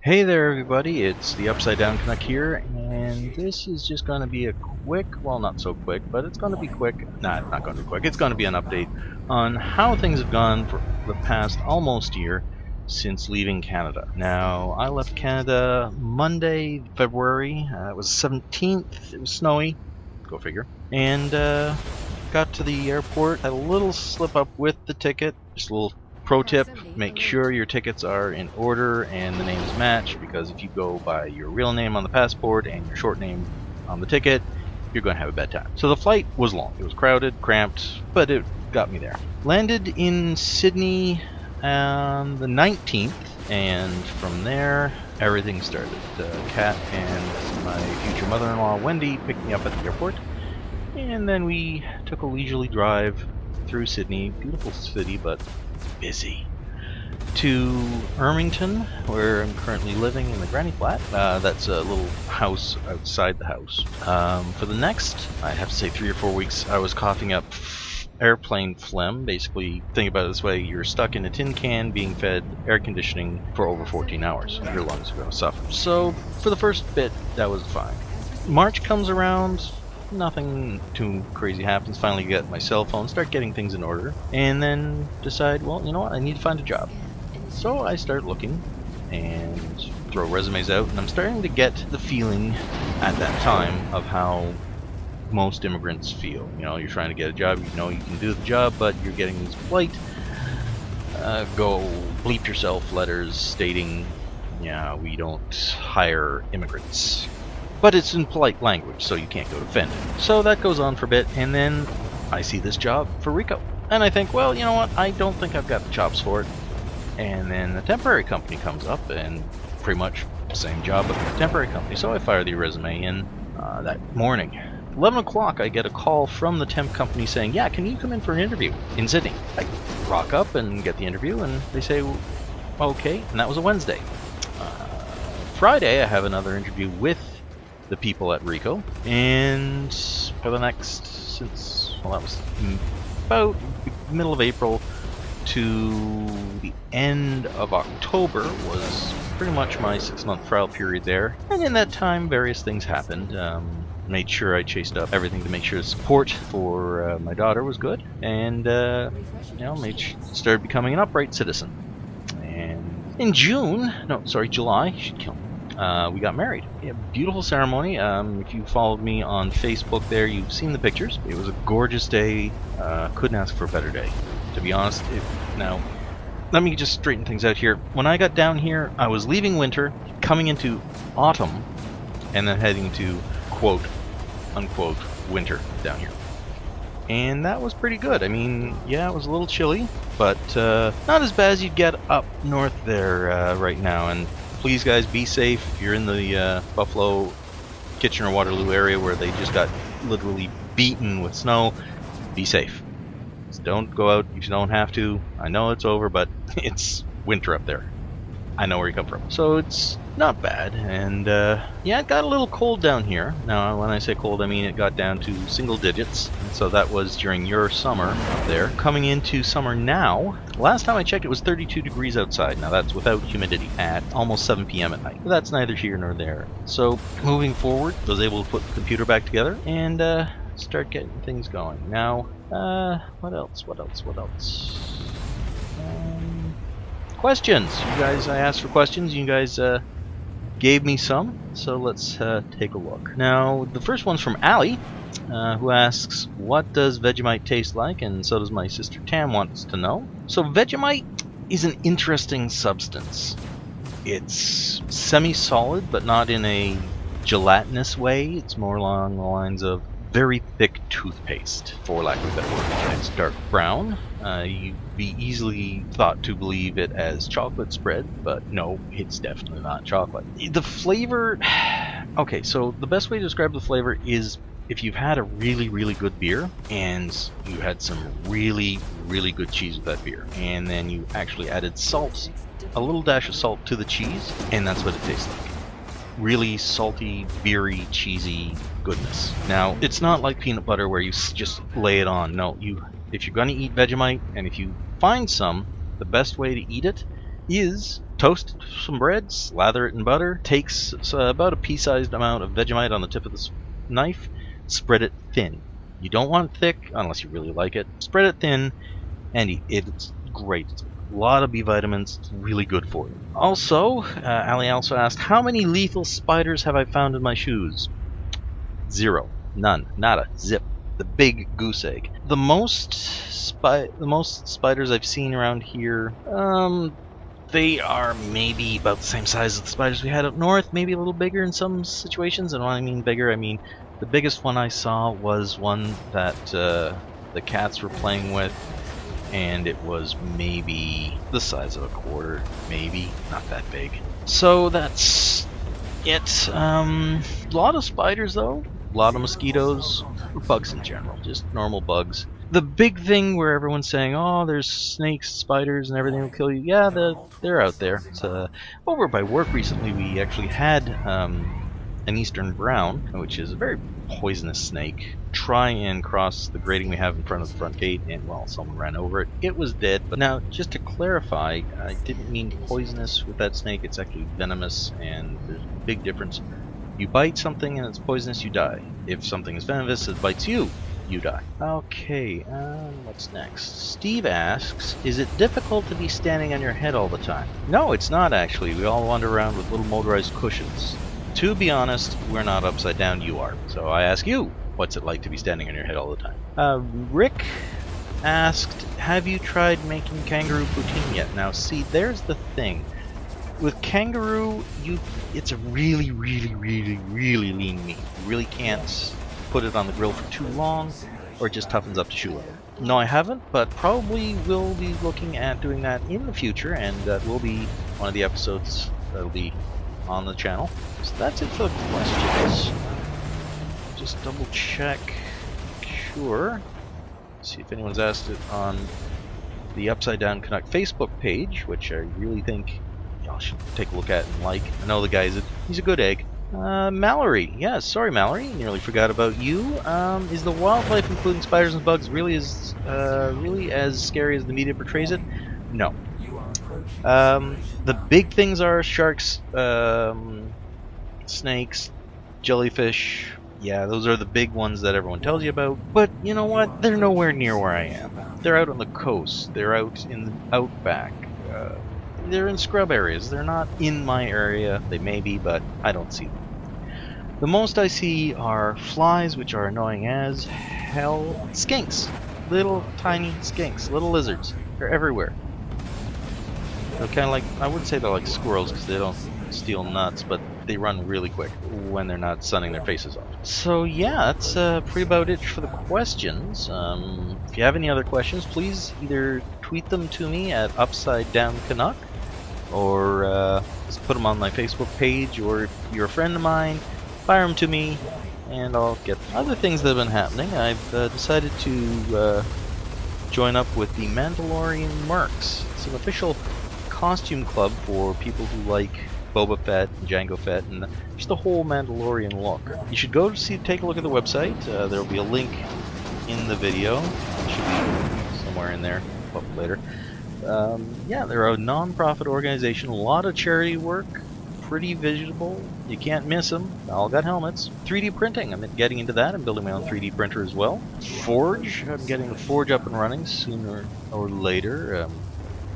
Hey there everybody, it's the Upside Down Canuck here, and this is just going to be a quick, well not so quick, but it's going to be quick, not going to be quick, it's going to be an update on how things have gone for the past almost year since leaving Canada. Now, I left Canada Monday, February, it was 17th, it was snowy, go figure, and got to the airport, had a little slip up with the ticket, just a little pro tip, make sure your tickets are in order and the names match, because if you go by your real name on the passport and your short name on the ticket, you're going to have a bad time. So the flight was long. It was crowded, cramped, but it got me there. Landed in Sydney on the 19th, and from there, everything started. Kat and my future mother-in-law, Wendy, picked me up at the airport, and then we took a leisurely drive through Sydney. Beautiful city, but busy. To Ermington, where I'm currently living in the granny flat. That's a little house outside the house. For the next, I'd have to say 3 or 4 weeks, I was coughing up airplane phlegm. Basically, think about it this way, you're stuck in a tin can being fed air conditioning for over 14 hours. Your lungs are going to suffer. So, for the first bit, that was fine. March comes around, nothing too crazy happens. Finally get my cell phone, start getting things in order, and then decide, well, you know what, I need to find a job. So I start looking and throw resumes out, and I'm starting to get the feeling at that time of how most immigrants feel. You know, you're trying to get a job, you know you can do the job, but you're getting these polite, go bleep yourself letters stating, yeah, we don't hire immigrants. But it's in polite language, so you can't go defend it. So that goes on for a bit, and then I see this job for Rico. And I think, well, you know what, I don't think I've got the chops for it. And then the temporary company comes up, and pretty much the same job with the temporary company. So I fire the resume in that morning. 11 o'clock, I get a call from the temp company saying, yeah, can you come in for an interview in Sydney? I rock up and get the interview, and they say, okay, and that was a Wednesday. Friday, I have another interview with the people at Rico, and for the next, since, well, that was about middle of April to the end of October was pretty much my 6-month trial period there, and in that time various things happened. Made sure I chased up everything to make sure the support for my daughter was good, and you know, started becoming an upright citizen. And in July, should kill me. We got married. Yeah, beautiful ceremony. If you followed me on Facebook there, you've seen the pictures. It was a gorgeous day. Couldn't ask for a better day, to be honest. Now, let me just straighten things out here. When I got down here, I was leaving winter, coming into autumn, and then heading to quote, unquote, winter down here. And that was pretty good. I mean, yeah, it was a little chilly, but not as bad as you'd get up north there right now. And please, guys, be safe. If you're in the Buffalo, Kitchener-Waterloo area where they just got literally beaten with snow, be safe. Just don't go out if you don't have to. I know it's over, but it's winter up there. I know where you come from. So it's not bad. And yeah, it got a little cold down here. Now, when I say cold, I mean it got down to single digits. And so that was during your summer up there. Coming into summer now, last time I checked, it was 32 degrees outside. Now, that's without humidity at almost 7 p.m. at night. But that's neither here nor there. So moving forward, I was able to put the computer back together and start getting things going. Now, what else? Questions. You guys, I asked for questions. You guys gave me some, so let's take a look. Now, the first one's from Allie, who asks, what does Vegemite taste like? And so does my sister Tam wants to know. So Vegemite is an interesting substance. It's semi-solid, but not in a gelatinous way. It's more along the lines of very thick toothpaste, for lack of a better word. It's dark brown. You'd be easily thought to believe it as chocolate spread, but no, it's definitely not chocolate. The flavor... Okay, so the best way to describe the flavor is if you've had a really, really good beer, and you had some really, really good cheese with that beer, and then you actually added salt, a little dash of salt to the cheese, and that's what it tastes like. Really salty, beery, cheesy goodness. Now, it's not like peanut butter where you just lay it on. No, if you're going to eat Vegemite, and if you find some, the best way to eat it is Toast some bread, slather it in butter, takes about a pea-sized amount of Vegemite on the tip of the knife, spread it thin. You don't want it thick unless you really like it. Spread it thin and eat. It's great. It's a lot of B vitamins. It's really good for you. Also, Ali also asked, how many lethal spiders have I found in my shoes? 0. None. Nada. Zip. The big goose egg. The most spiders I've seen around here, they are maybe about the same size as the spiders we had up north, maybe a little bigger in some situations. And when I mean bigger, I mean the biggest one I saw was one that the cats were playing with, and it was maybe the size of a quarter, maybe, not that big. So that's it. A lot of spiders though, a lot of mosquitoes, bugs in general, just normal bugs. The big thing where everyone's saying, oh, there's snakes, spiders, and everything will kill you. Yeah, they're out there. It's, over by work recently, we actually had an eastern brown, which is a very poisonous snake, try and cross the grating we have in front of the front gate, and well, someone ran over it. It was dead. But now, just to clarify, I didn't mean poisonous with that snake. It's actually venomous, and there's a big difference. You bite something and it's poisonous, you die. If something is venomous, it bites you, you die. Okay, what's next? Steve asks, is it difficult to be standing on your head all the time? No, it's not actually. We all wander around with little motorized cushions. To be honest, we're not upside down, you are. So I ask you, what's it like to be standing on your head all the time? Rick asked, have you tried making kangaroo poutine yet? Now see, there's the thing. With kangaroo, it's a really, really, really, really lean meat. You really can't put it on the grill for too long, or it just toughens up to shoe leather. No, I haven't, but probably will be looking at doing that in the future, and that will be one of the episodes that'll be on the channel. So that's it for the questions. Just double check. Sure. See if anyone's asked it on the Upside Down Canuck Facebook page, which I really think y'all should take a look at and like. I know the guy, he's a good egg. Mallory. Yeah, sorry Mallory, nearly forgot about you. Is the wildlife, including spiders and bugs, really as scary as the media portrays it? No. The big things are sharks, snakes, jellyfish. Yeah, those are the big ones that everyone tells you about. But you know what? They're nowhere near where I am. They're out on the coast. They're out in the outback. They're in scrub areas. They're not in my area. They may be, but I don't see them. The most I see are flies, which are annoying as hell. Skinks. Little tiny skinks. Little lizards. They're everywhere. They're kind of like, I wouldn't say they're like squirrels because they don't steal nuts, but they run really quick when they're not sunning their faces off. So yeah, that's pretty about it for the questions. If you have any other questions, please either tweet them to me at Upside Down Canuck, or just put them on my Facebook page, or if you're a friend of mine, fire them to me, and I'll get them. Other things that have been happening, I've decided to join up with the Mandalorian Mercs. It's an official costume club for people who like Boba Fett and Jango Fett and just the whole Mandalorian look. You should go to take a look at the website. There will be a link in the video. It should be somewhere in there. Probably later. Yeah, they're a non-profit organization. A lot of charity work. Pretty visible. You can't miss them. All got helmets. 3D printing. I'm getting into that. I'm building my own 3D printer as well. Forge. I'm getting the Forge up and running sooner or later.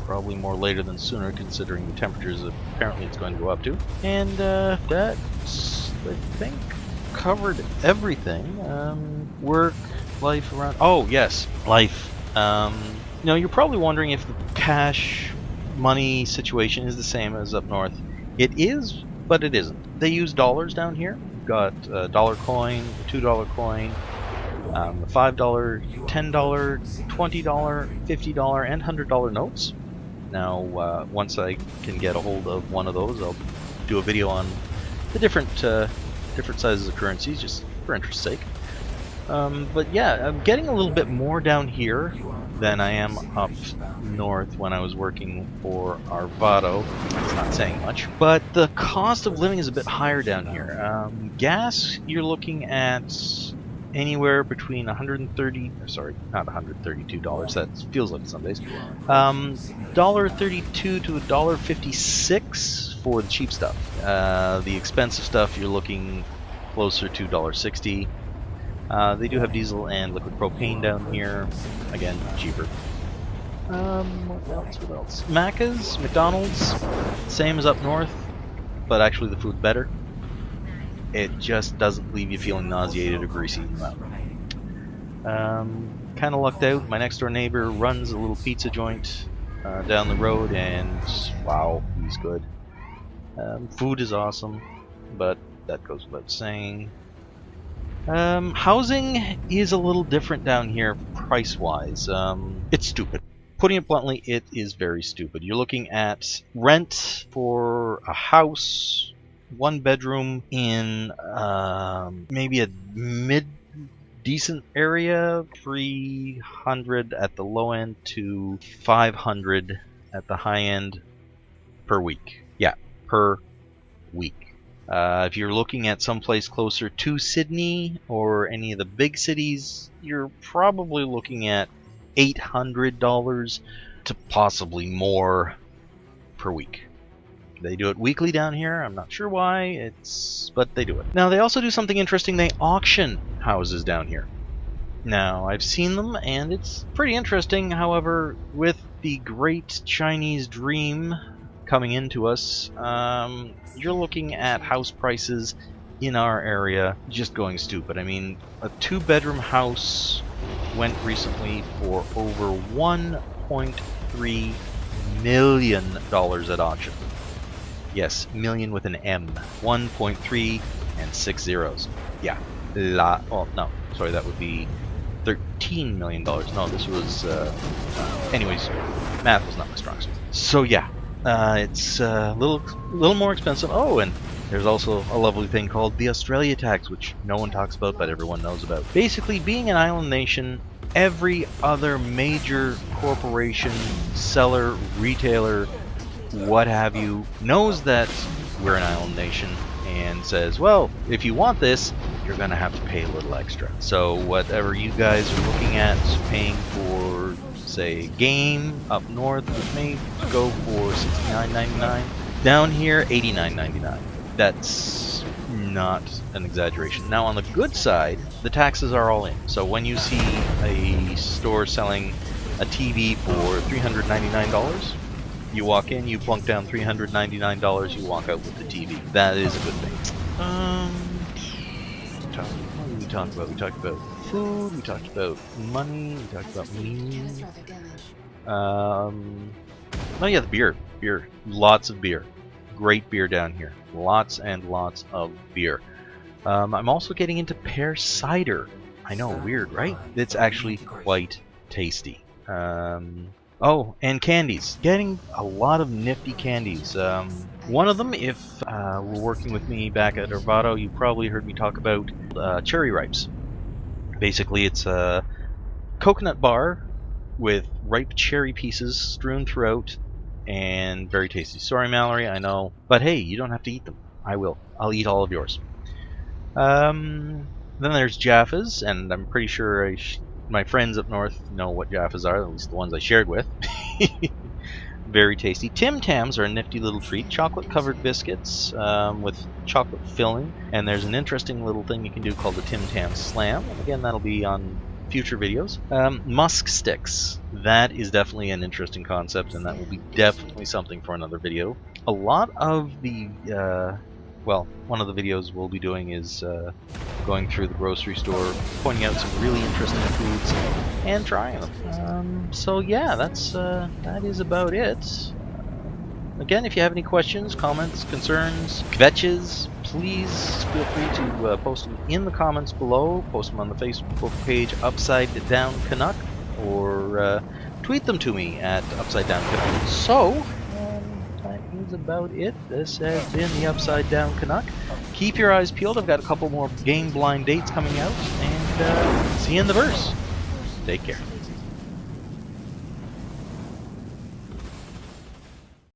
Probably more later than sooner, considering the temperatures apparently it's going to go up to. And that's, I think, covered everything. Work, life around. Oh yes, life. You know, you're probably wondering if the cash money situation is the same as up north. It is, but it isn't. They use dollars down here. You've got a dollar coin, a $2 coin, the $5, $10, $20, $50, and $100 notes. Now, once I can get a hold of one of those, I'll do a video on the different sizes of currencies, just for interest's sake. But yeah, I'm getting a little bit more down here than I am up north when I was working for Arvado. It's not saying much, but the cost of living is a bit higher down here. Gas, you're looking at anywhere between 130, sorry, not $132. That feels like Sundays. $1.32 to $1.56 for the cheap stuff. The expensive stuff, you're looking closer to $1.60. They do have diesel and liquid propane down here. Again, cheaper. What else? What else? Macca's, McDonald's, same as up north, but actually the food's better. It just doesn't leave you feeling nauseated or greasy in your mouth. Kind of lucked out. My next door neighbor runs a little pizza joint down the road, and wow, he's good. Food is awesome, but that goes without saying. Housing is a little different down here price-wise. It's stupid. Putting it bluntly, it is very stupid. You're looking at rent for a house, 1 bedroom in maybe a mid-decent area, 300 at the low end to 500 at the high end per week. Yeah, per week. If you're looking at someplace closer to Sydney or any of the big cities, you're probably looking at $800 to possibly more per week. They do it weekly down here. I'm not sure why, but they do it. Now, they also do something interesting. They auction houses down here. Now, I've seen them, and it's pretty interesting. However, with the great Chinese dream coming into us, you're looking at house prices in our area just going stupid. I mean, a 2-bedroom house went recently for over $1.3 million at auction. Yes, million with an M. 1.3 and 6 zeros. Yeah. Oh, no. Sorry, that would be $13 million. No, this was... anyways, math was not my strong suit. So, yeah. It's a little more expensive. Oh, and there's also a lovely thing called the Australia tax, which no one talks about, but everyone knows about. Basically, being an island nation, every other major corporation, seller, retailer, what have you, knows that we're an island nation and says, well, if you want this, you're going to have to pay a little extra. So whatever you guys are looking at paying for, say, a game up north, which may go for $69.99, down here, $89.99. That's not an exaggeration. Now, on the good side, the taxes are all in. So when you see a store selling a TV for $399, you walk in, you plunk down $399, you walk out with the TV. That is a good thing. What did we talk about? We talked about food, we talked about money, we talked about me. Oh yeah, the beer. Beer. Lots of beer. Great beer down here. Lots and lots of beer. I'm also getting into pear cider. I know, weird, right? It's actually quite tasty. Oh, and candies. Getting a lot of nifty candies. One of them, if we're working with me back at Arvado, you probably heard me talk about cherry ripes. Basically, it's a coconut bar with ripe cherry pieces strewn throughout, and very tasty. Sorry, Mallory, I know. But hey, you don't have to eat them. I will. I'll eat all of yours. Then there's Jaffas, and I'm pretty sure my friends up north know what Jaffas are, at least the ones I shared with. Very tasty. Tim Tams are a nifty little treat. Chocolate-covered biscuits with chocolate filling. And there's an interesting little thing you can do called the Tim Tam Slam. And again, that'll be on future videos. Musk sticks. That is definitely an interesting concept, and that will be definitely something for another video. A lot of the... well, one of the videos we'll be doing is going through the grocery store, pointing out some really interesting foods, and trying them. So yeah, that is about it. Again, if you have any questions, comments, concerns, kvetches, please feel free to post them in the comments below. Post them on the Facebook page Upside Down Canuck, or tweet them to me at Upside Down Canuck. So, that is about it. This has been the Upside Down Canuck. Keep your eyes peeled. I've got a couple more game blind dates coming out, and see you in the verse. Take care.